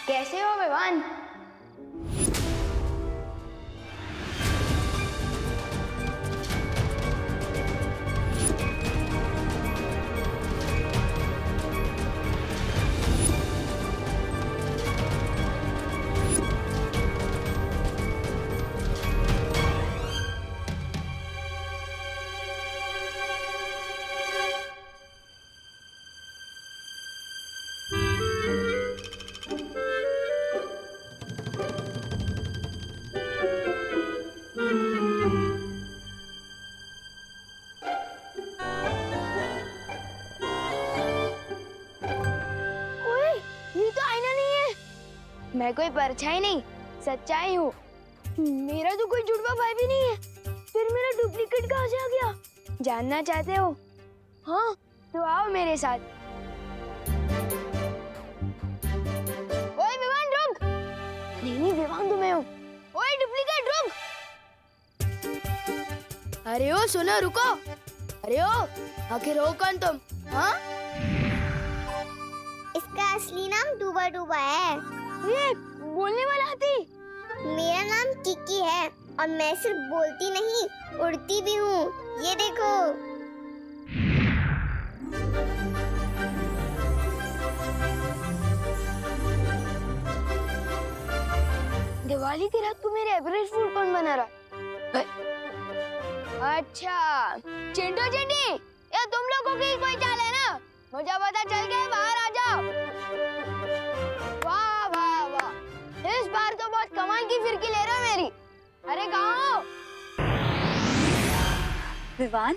कैसे हो विवान? मैं कोई परछाई नहीं, सच्चाई हूँ। मेरा तो कोई जुड़वा भाई भी नहीं है, फिर मेरा डुप्लीकेट कहाँ से आ गया? जानना चाहते हो? हाँ, तो आओ मेरे साथ। ओए विवान रुक! नहीं विवान तो मैं हूँ। ओए डुप्लीकेट रुक! अरे ओ सुनो रुको! अरे ओ आखिर हो कौन तुम? हाँ? इसका असली नाम डूबा डूबा है। ये बोलने वाला हाथी? मेरा नाम किकी है और मैं सिर्फ बोलती नहीं, उड़ती भी हूँ। ये देखो। दिवाली की रात को मेरे एवरेज फूड कौन बना रहा? अच्छा चिंटू चिंटी, ये तुम लोगों की कोई चाल है ना? मुझे पता चल गया, बाहर आ जाओ। वाह वाह वाह, इस बार तो बहुत कमाल की फिरकी ले रहे हो मेरी। अरे कहाँ हो? विवान,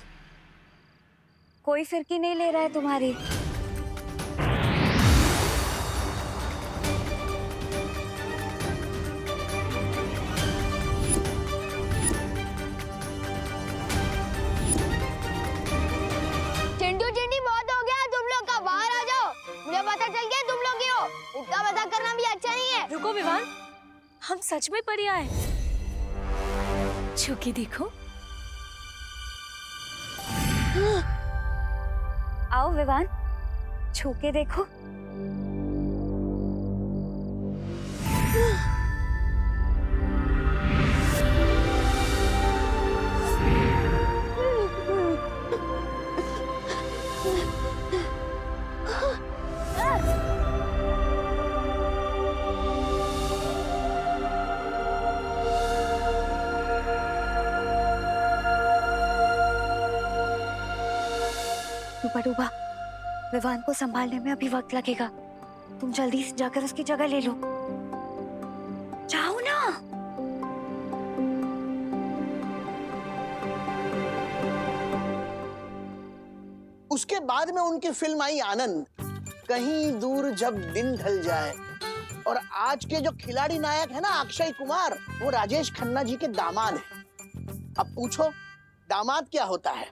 कोई फिरकी नहीं ले रहा है तुम्हारी। चिंटू चिंटी बहुत हो गया तुम लोग का, बाहर आ जाओ। मुझे पता चल गया तुम लोग ही हो। इतना मजाक करना भी अच्छा नहीं है। रुको विवान, हम सच में परी आए। छू के देखो। आओ विवान, छू के देखो। डूबा डूबा, विवान को संभालने में अभी वक्त लगेगा। तुम जल्दी से जाकर उसकी जगह ले लो। जाओ ना। उसके बाद में उनकी फिल्म आई आनंद, कहीं दूर जब दिन ढल जाए। और आज के जो खिलाड़ी नायक है ना अक्षय कुमार, वो राजेश खन्ना जी के दामाद हैं। अब पूछो दामाद क्या होता है?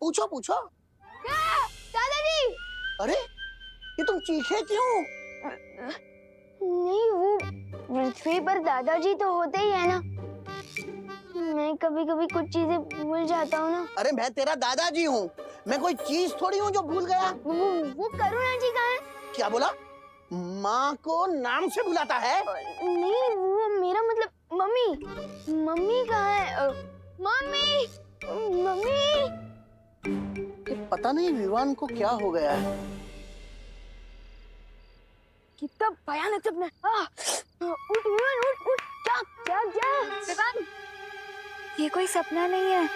पूछो पूछो। दादाजी! अरे ये तुम चीखे क्यों? नहीं, वो पृथ्वी पर दादाजी तो होते ही है ना। मैं कभी कभी कुछ चीजें भूल जाता हूँ ना। अरे मैं तेरा दादाजी हूँ, मैं कोई चीज थोड़ी हूँ जो भूल गया। वो करुणा जी कहाँ है? क्या बोला? माँ को नाम से बुलाता है? नहीं, वो मेरा मतलब मम्मी। मम्मी कहाँ है? मम्मी! मम्मी! पता नहीं विवान को क्या हो गया है। कितना भयानक सपना। उठ विवान, उठ उठ, जाग जाग जाग। विवान, ये कोई सपना नहीं है,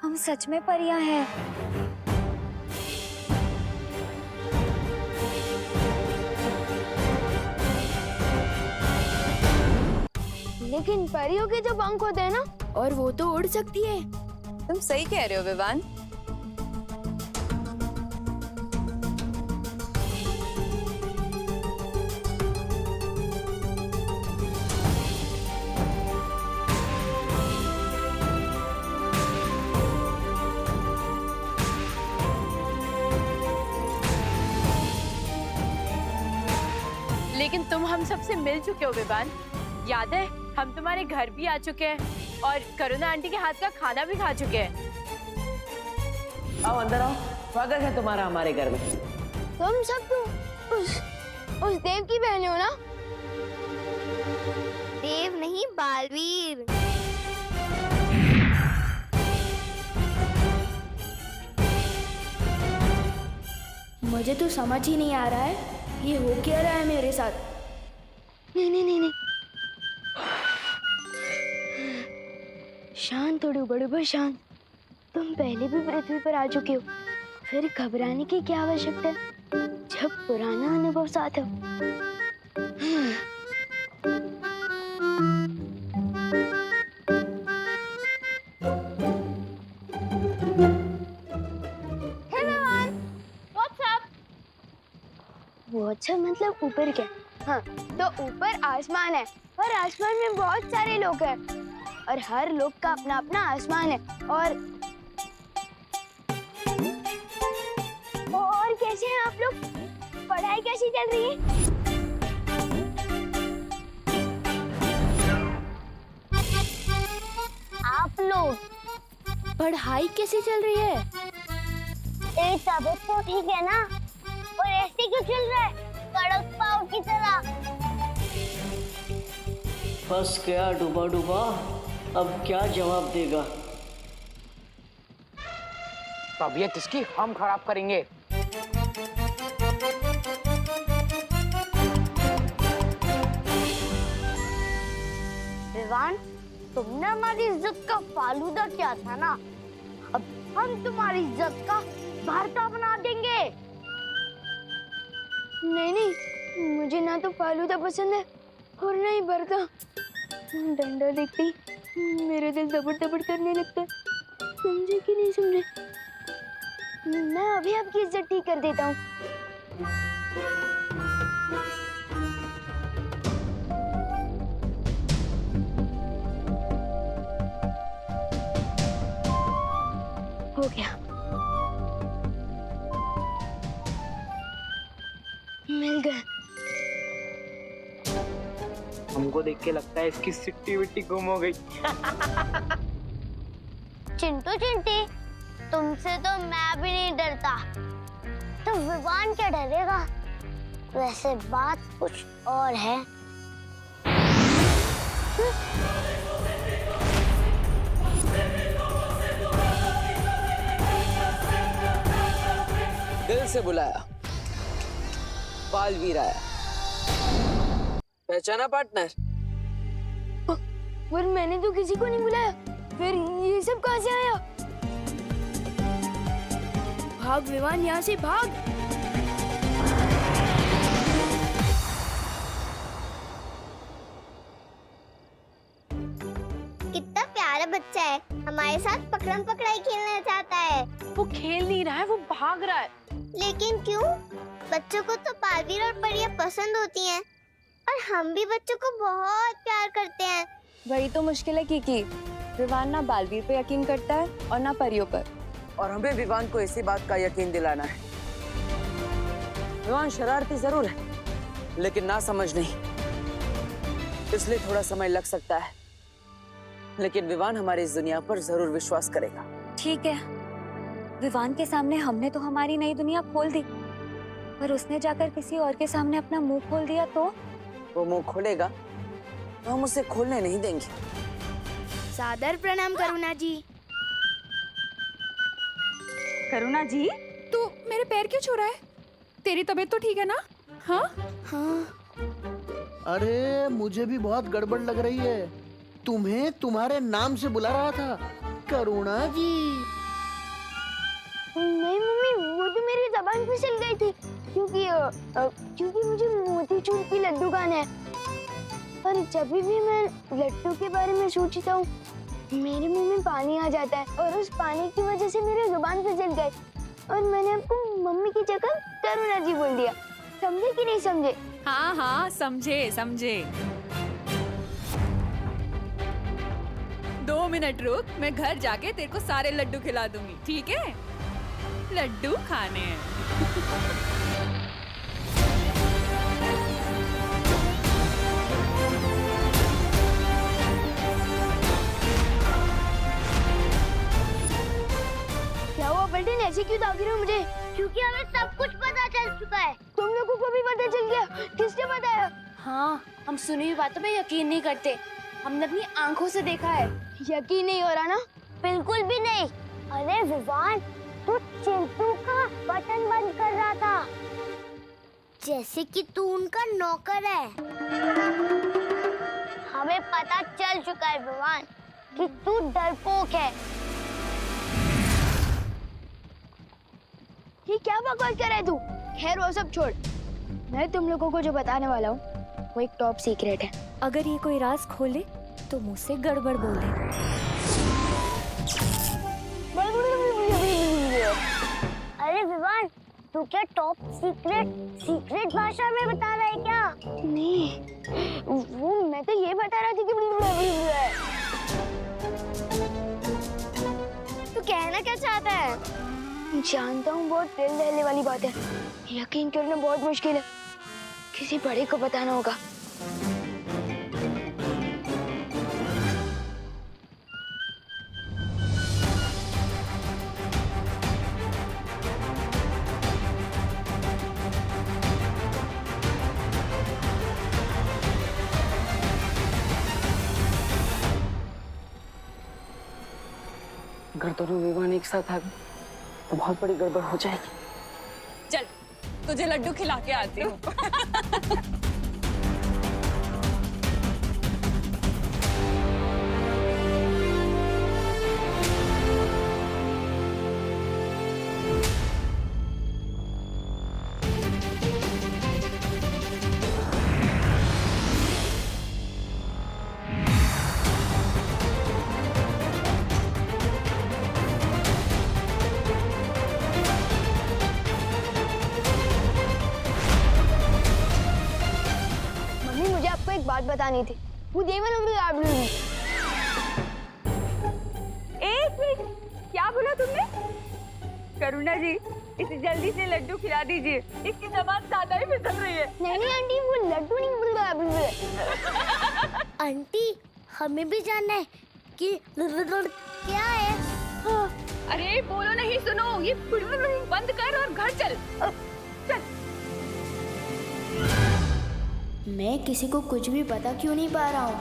हम सच में परियां हैं। लेकिन परियों के जो पंख होते हैं ना, और वो तो उड़ सकती है। तुम सही कह रहे हो विवान। लेकिन तुम हम सबसे मिल चुके हो विवान। याद है, हम तुम्हारे घर भी आ चुके हैं और करुणा आंटी के हाथ का खाना भी खा चुके हैं। आओ अंदर आओ, स्वागत है तुम्हारा हमारे घर में। तुम सब तो उस देव की बहन हो ना? देव नहीं, बालवीर। मुझे तो समझ ही नहीं आ रहा है ये हो क्या रहा है मेरे साथ। नहीं नहीं नहीं नहीं, शांत थोड़ी बड़े शांत। तुम पहले भी पृथ्वी पर आ चुके हो, फिर घबराने की क्या आवश्यकता है जब पुराना अनुभव साथ हो। अच्छा मतलब ऊपर क्या? हाँ, तो ऊपर आसमान है और आसमान में बहुत सारे लोग हैं और हर लोग का अपना अपना आसमान है। और कैसे हैं आप लोग? पढ़ाई कैसी चल रही है? आप लोग पढ़ाई कैसी चल रही है? तेरी तबीयत तो ठीक है ना? और ऐसे क्यों चल रहा है कड़क पाव की तरह? फंस गया डूबा डूबा, अब क्या जवाब देगा? तबीयत इसकी हम खराब करेंगे। विवान, तुमने हमारी इज्जत का फालूदा किया था ना, अब हम तुम्हारी इज्जत का भरता बना देंगे। नहीं नहीं, मुझे ना तो फालूदा पसंद है और ना ही भरता। डंडा देखते ही मेरा दिल दबड़ दबड़ करने लगता है। समझे कि नहीं समझे? मैं अभी आपकी इज्जत ठीक कर देता हूँ। हो गया, मिल गया। हमको देख के लगता है इसकी सिट्टी विट्टी गुम हो गई। चिंटू चिंटी, तुमसे तो मैं भी नहीं डरता, तो विवान क्या डरेगा? वैसे बात कुछ और है। दिल से बुलाया, बालवीर आया। पहचाना पार्टनर? पर मैंने तो किसी को नहीं बुलाया, फिर ये सब कहाँ से आया? भाग विवान, यहाँ से भाग। कितना प्यारा बच्चा है, हमारे साथ पकड़म पकड़ाई खेलना चाहता है। वो खेल नहीं रहा है, वो भाग रहा है। लेकिन क्यों? बच्चों को तो बालवीर और परियां पसंद होती हैं और हम भी बच्चों को बहुत प्यार करते हैं। वही तो मुश्किल है कीकी। विवान ना बालवीर पे यकीन करता है और ना परियों पर। और हमें विवान को इसी बात का यकीन दिलाना है। विवान शरारती जरूर है, लेकिन ना समझ नहीं, इसलिए थोड़ा समय लग सकता है, लेकिन विवान हमारी इस दुनिया पर जरूर विश्वास करेगा। ठीक है, विवान के सामने हमने तो हमारी नई दुनिया खोल दी, पर उसने जाकर किसी और के सामने अपना मुंह खोल दिया तो? वो मुंह खोलेगा तो हम उसे खोलने नहीं देंगे। सादर प्रणाम करुणा जी। करुणा जी, तू मेरे पैर क्यों छू रहा है? तेरी तबीयत तो ठीक है ना? हाँ हाँ, अरे मुझे भी बहुत गड़बड़ लग रही है। तुम्हें तुम्हारे नाम से बुला रहा था, करुणा जी। नहीं मम्मी, वो तो मेरी जबान फिसल गई थी क्योंकि मुझे मोतीचूर की लड्डू खाना है। और जब भी मैं लड्डू के बारे में सोचता हूँ मेरे मुंह में पानी आ जाता है और उस पानी की वजह से मेरी जुबान फिसल गई और मैंने आपको मम्मी की जगह करुणा जी बोल दिया। समझे कि नहीं समझे? हाँ हाँ, समझे समझे। 2 मिनट रुक, मैं घर जाके तेरे को सारे लड्डू खिला दूंगी, ठीक है? लड्डू खाने हैं। क्या हुआ पलटन, ऐसे क्यों ताक रहे हो मुझे? क्योंकि हमें सब कुछ पता चल चुका है। तुम लोगों को भी पता पता चल गया? किसने बताया? हाँ, हम सुनी हुई बातों पे यकीन नहीं करते। हमने अपनी आंखों से देखा है। यकीन नहीं हो रहा ना? बिल्कुल भी नहीं। अरे विवान, तू चिंटू का बटन बंद कर रहा था, जैसे कि तू उनका नौकर है। हमें पता चल चुका है विवान कि तू डरपोक है। ये क्या बकवास कर रहा है तू? खैर वो सब छोड़, मैं तुम लोगों को जो बताने वाला हूँ वो एक टॉप सीक्रेट है। अगर ये कोई राज खोले तो मुझसे गड़बड़ बोले। अरे विवान, तू क्या टॉप सीक्रेट भाषा में बता रहा है क्या? नहीं, वो मैं तो ये बता रहा थी कि तू कहना क्या चाहता है? जानता हूँ बहुत दिल दहलने वाली बात है, यकीन करना बहुत मुश्किल है, किसी बड़े को बताना होगा। अगर दोनों विवान एक साथ आ गए तो बहुत बड़ी गड़बड़ हो जाएगी। चल, तुझे लड्डू खिला के आती हूँ। मम्मी, मुझे आपको एक बात बतानी थी। वो देवन एक मिनट, क्या बोला तुमने? करुणा जी, इसे जल्दी से लड्डू खिला दीजिए, इसकी जबान ज्यादा ही फिसल रही है। नहीं आंटी, वो लड्डू नहीं। आंटी, हमें भी जानना है कि क्या है। अरे बोलो नहीं, सुनो, ये बंद कर और घर चल। चल। मैं किसी को कुछ भी पता क्यों नहीं पा रहा हूँ?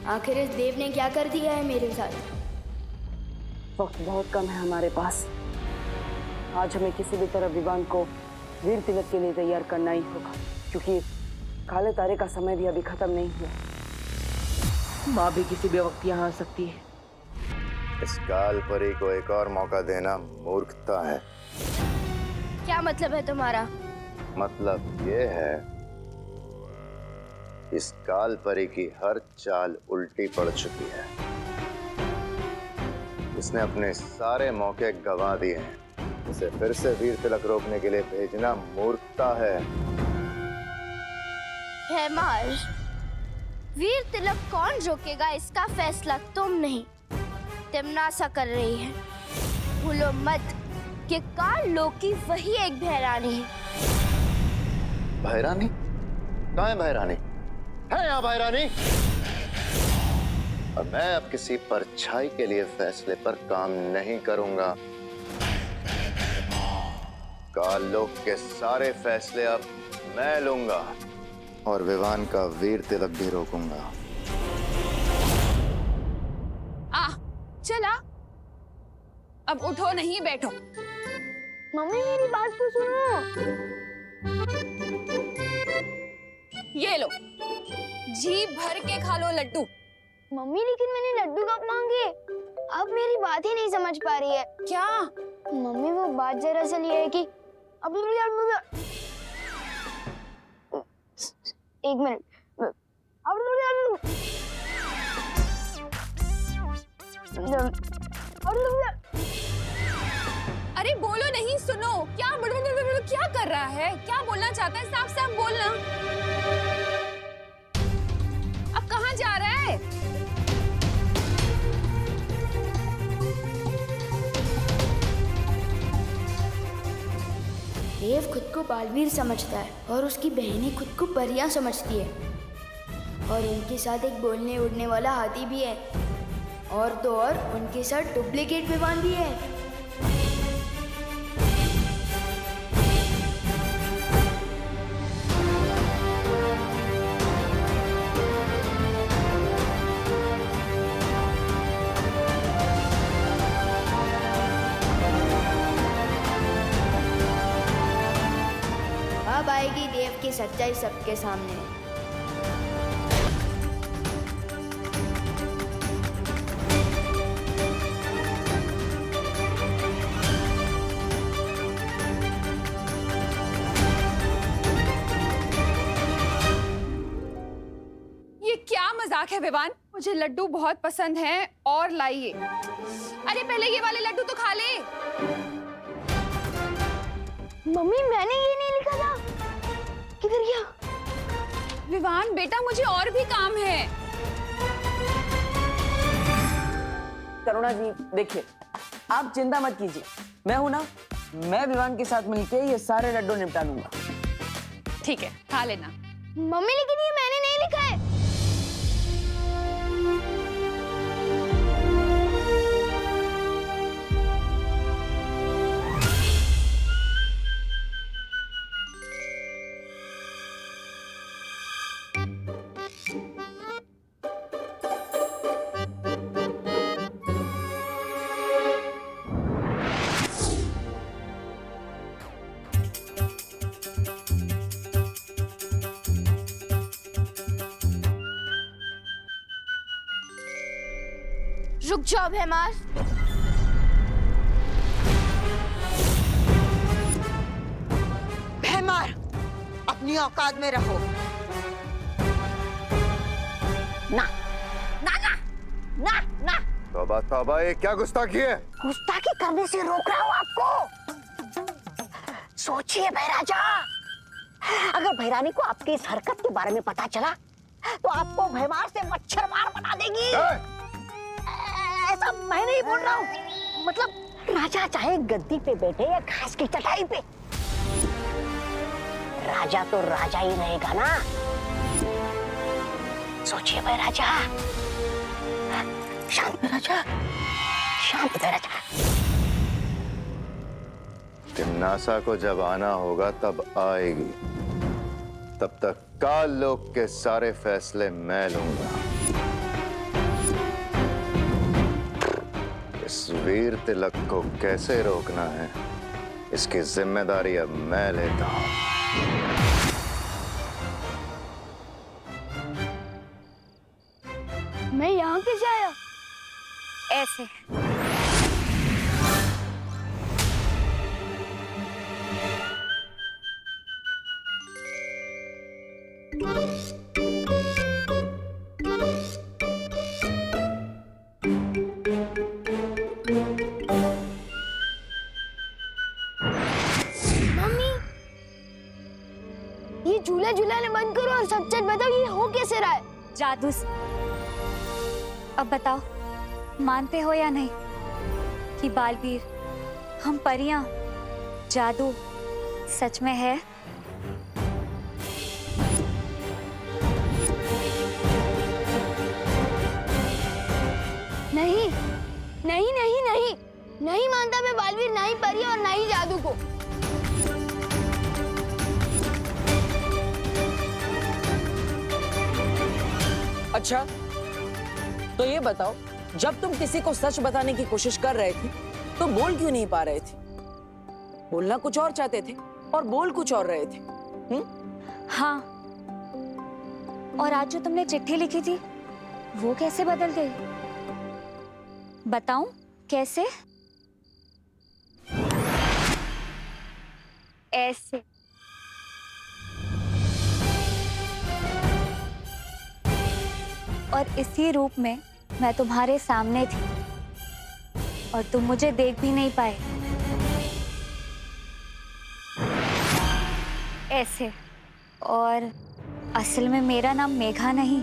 आखिर इस देव ने क्या कर दिया है मेरे साथ? वक्त बहुत कम है हमारे पास। आज हमें किसी भी तरह विवान को वीर तिलक के लिए तैयार करना ही होगा, क्योंकि काले तारे का समय भी अभी खत्म नहीं हुआ। माँ भी किसी भी वक्त यहाँ आ सकती है। इस काल परी को एक और मौका देना मूर्खता है। क्या मतलब है तुम्हारा? मतलब ये है, इस काल परी की हर चाल उल्टी पड़ चुकी है। इसने अपने सारे मौके गंवा दिए हैं। इसे फिर से वीर तिलक रोकने के लिए भेजना मूर्खता है। हेमाज, वीर तिलक कौन रोकेगा इसका फैसला तुम नहीं, तिमनासा कर रही है। भूलो मत कि काल लोकी वही एक भैरानी है। भैरानी? कहाँ है भैरानी? है यहाँ भैरानी? और मैं अब किसी परछाई के लिए फैसले पर काम नहीं करूंगा। काल लोक के सारे फैसले अब मैं लूंगा और विवान का वीर तिलक भी रोकूंगा। चला, अब उठो नहीं बैठो। मम्मी, मेरी बात तो सुनो। ये लो, जी भर के खा लो लड्डू। मम्मी, लेकिन मैंने लड्डू कब मांगे? आप मेरी बात ही नहीं समझ पा रही है। क्या? मम्मी, वो बात दरअसल ये है कि अब एक मिनट। अरे बोलो नहीं, सुनो, क्या कर रहा है? क्या बोलना चाहता है? साफ साफ बोलना। अब कहाँ जा रहा है? देव खुद को बालवीर समझता है और उसकी बहनें खुद को परियां समझती है, और उनके साथ एक बोलने उड़ने वाला हाथी भी है, और तो और उनके साथ डुप्लीकेट विमान भी है। महादेव की सच्चाई सबके सामने है। ये क्या मजाक है विवान? मुझे लड्डू बहुत पसंद हैं और लाइए। अरे पहले ये वाले लड्डू तो खा ले। मम्मी मैंने ये नहीं लिखा था, किधर गया? विवान बेटा मुझे और भी काम है। करुणा जी देखिए, आप चिंता मत कीजिए, मैं हूं ना, मैं विवान के साथ मिलके ये सारे लड्डू निपटा लूंगा। ठीक है खा लेना। मम्मी लेकिन ये मैंने नहीं लिखा है। रुक जाओ भैमार। भैमार अपनी औकात में रहो। ना ना ना ना ना, तौबा तौबा, ये क्या गुस्ताखी है? गुस्ताखी करने से रोक रहा हूँ आपको। सोचिए भैराजा, अगर भैरानी को आपकी इस हरकत के बारे में पता चला तो आपको भैमार से मच्छर मार बना देगी। ऐसा मैं नहीं बोल रहा हूँ, मतलब राजा चाहे गद्दी पे बैठे या घास की चटाई पे, राजा तो राजा ही रहेगा ना। सोचिए भाई राजा, शांत भैराजा, शांत भैराजा। तिम्नासा को जब आना होगा तब आएगी, तब तक काल लोक के सारे फैसले मैं लूंगा। इस वीर तिलक को कैसे रोकना है, इसकी जिम्मेदारी अब मैं लेता हूं। मैं यहाँ कैसे आया? ऐसे। ये झूला झूलाने बंद करो और सच सच बताओ, ये हो कैसे रहा है? जादू से। अब बताओ, मानते हो या नहीं कि बालवीर, हम परियां, जादू सच में है? नहीं नहीं नहीं नहीं नहीं मानता मैं बालवीर, ना ही परी और ना ही जादू को। अच्छा तो ये बताओ, जब तुम किसी को सच बताने की कोशिश कर रहे थे तो बोल क्यों नहीं पा रहे थे? बोलना कुछ और चाहते थे और बोल कुछ और रहे थे। हाँ, और आज जो तुमने चिट्ठी लिखी थी वो कैसे बदल गई? बताऊं कैसे? ऐसे। और इसी रूप में मैं तुम्हारे सामने थी और तुम मुझे देख भी नहीं पाए। ऐसे। और असल में मेरा नाम मेघा नहीं,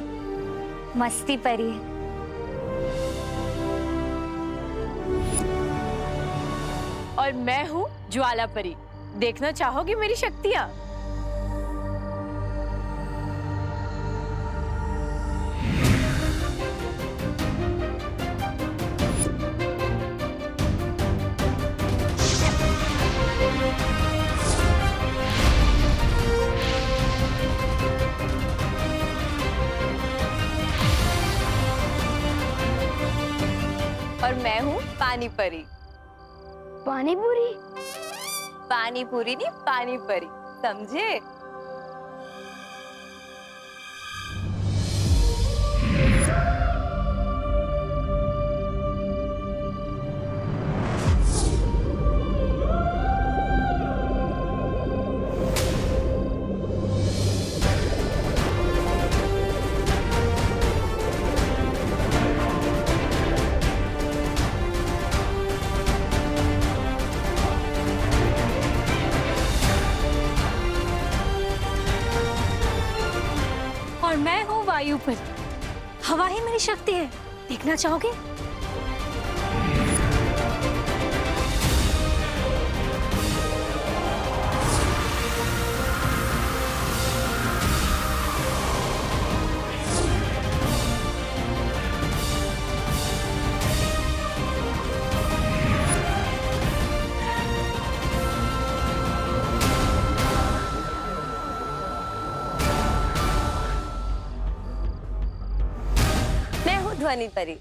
मस्ती परी है। और मैं हूँ ज्वाला परी। देखना चाहोगी मेरी शक्तियाँ? और मैं हूँ पानी परी। पानी पूरी? पानी पूरी नहीं, पानी परी, समझे? और मैं हूँ वायु पर। हवा ही मेरी शक्ति है। देखना चाहोगे? ध्वनि परी,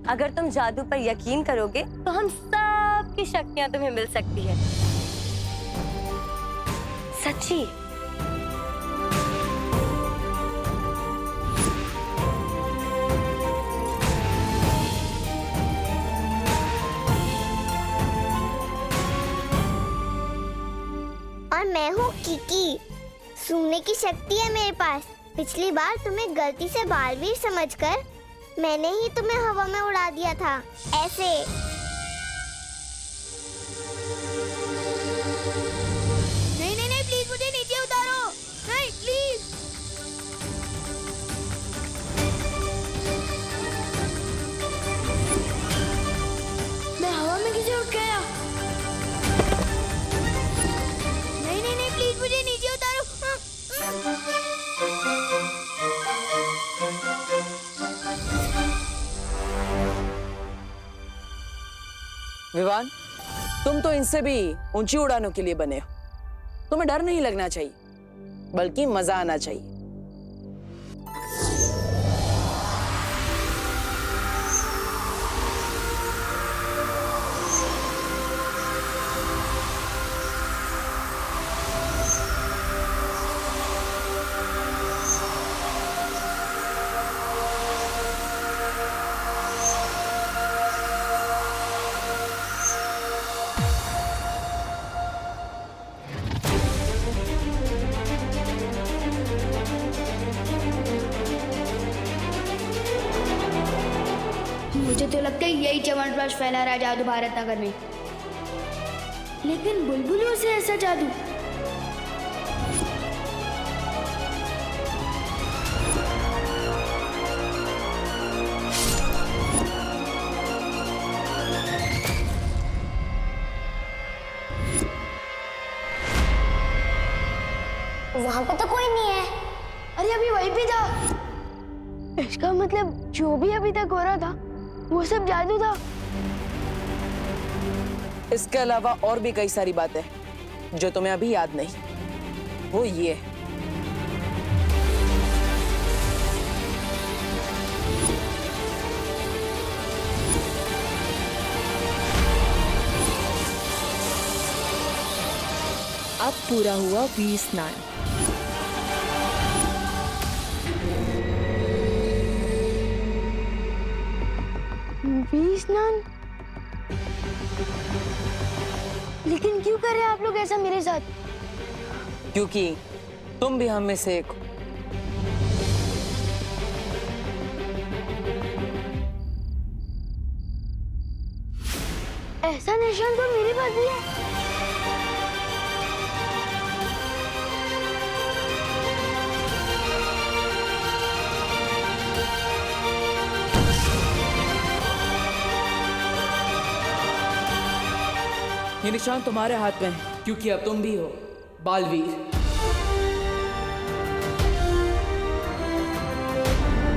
अगर तुम जादू पर यकीन करोगे तो हम सब की शक्तियां तुम्हें मिल सकती है। सच्ची। और मैं हूँ किकी, सूंघने की शक्ति है मेरे पास। पिछली बार तुम्हें गलती से बालवीर समझकर मैंने ही तुम्हें हवा में उड़ा दिया था, ऐसे। नहीं नहीं नहीं, प्लीज मुझे नीचे उतारो, नहीं प्लीज। मैं हवा में कैसे उठ गया? नहीं नहीं नहीं, प्लीज मुझे नीचे उतारो। विवान, तुम तो इनसे भी ऊंची उड़ानों के लिए बने हो। तुम्हें डर नहीं लगना चाहिए, बल्कि मजा आना चाहिए। मुझे तो लगता है यही च्यवनप्राश फैला रहा है जादू भारत नगर में। लेकिन बुलबुलों से ऐसा जादू? वहाँ पे तो कोई नहीं है। अरे अभी वहीं पे था। इसका मतलब जो भी अभी तक हो रहा था वो सब जादू था। इसके अलावा और भी कई सारी बातें जो तुम्हें अभी याद नहीं। वो ये, अब पूरा हुआ वीर स्नान। वीर स्नान? लेकिन क्यों कर रहे हैं आप लोग ऐसा मेरे साथ? क्योंकि तुम भी हम में से एक हो। ऐसा निशान तो मेरे पास भी है। ये निशान तुम्हारे हाथ में है, क्योंकि अब तुम भी हो बालवीर।